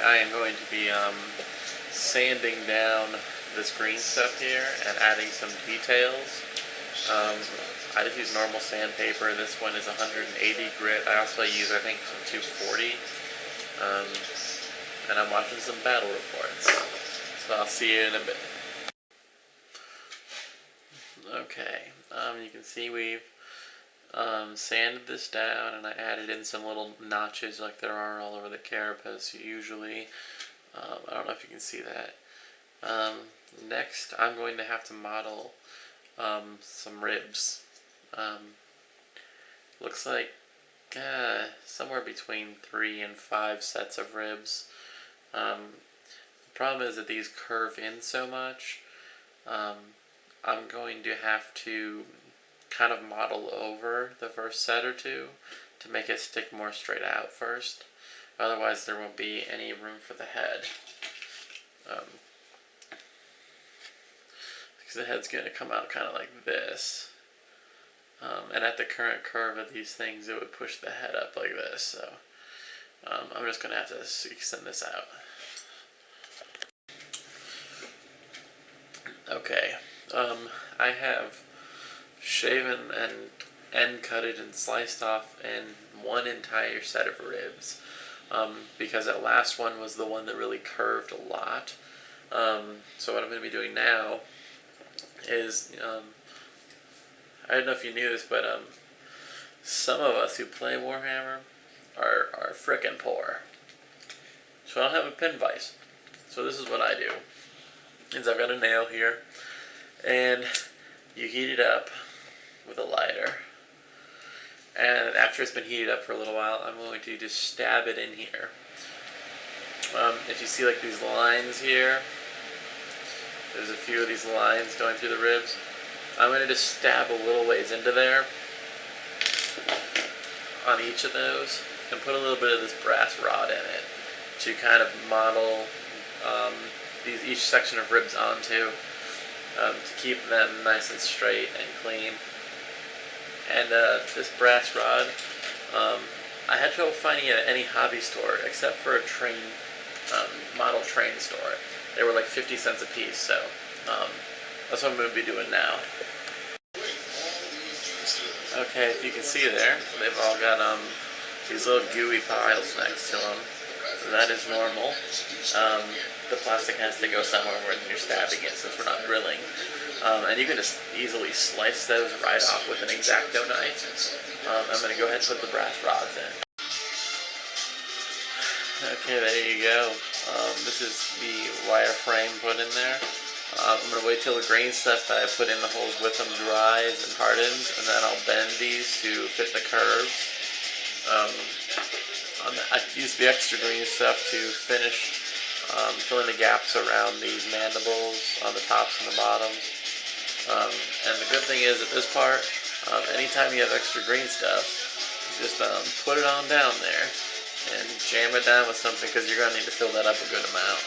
I am going to be sanding down this green stuff here and adding some details. I just use normal sandpaper. This one is 180 grit. I also use, I think, some 240. And I'm watching some battle reports. So I'll see you in a bit. Okay, you can see we've sanded this down, and I added in some little notches like there are all over the carapace usually. I don't know if you can see that. Next, I'm going to have to model some ribs. Looks like somewhere between 3 and 5 sets of ribs. The problem is that these curve in so much. I'm going to have to kind of model over the first set or two to make it stick more straight out first. Otherwise there won't be any room for the head. Because the head's going to come out kind of like this. And at the current curve of these things, it would push the head up like this. So I'm just going to have to extend this out. Okay. I have shaven and end cutted and sliced off in one entire set of ribs. Because that last one was the one that really curved a lot. So what I'm going to be doing now is, I don't know if you knew this, but some of us who play Warhammer are frickin' poor. So I don't have a pin vise. So this is what I do. Is I've got a nail here, and you heat it up with a lighter. And after it's been heated up for a little while, I'm going to just stab it in here. If you see like these lines here, there's a few of these lines going through the ribs. I'm going to just stab a little ways into there on each of those and put a little bit of this brass rod in it to kind of model each section of ribs onto, to keep them nice and straight and clean. And this brass rod, I had trouble finding it at any hobby store except for a model train store. They were like 50 cents a piece, so that's what I'm going to be doing now. Okay, if you can see there, they've all got these little gooey piles next to them. That is normal. The plastic has to go somewhere when you're stabbing it, since we're not drilling. And you can just easily slice those right off with an X-Acto knife. I'm going to go ahead and put the brass rods in. Okay, there you go. This is the wire frame put in there. I'm going to wait till the green stuff that I put in the holes with them dries and hardens, and then I'll bend these to fit the curves. I used the extra green stuff to finish filling the gaps around these mandibles on the tops and the bottoms. And the good thing is at this part, anytime you have extra green stuff, you just put it on down there and jam it down with something, because you're going to need to fill that up a good amount.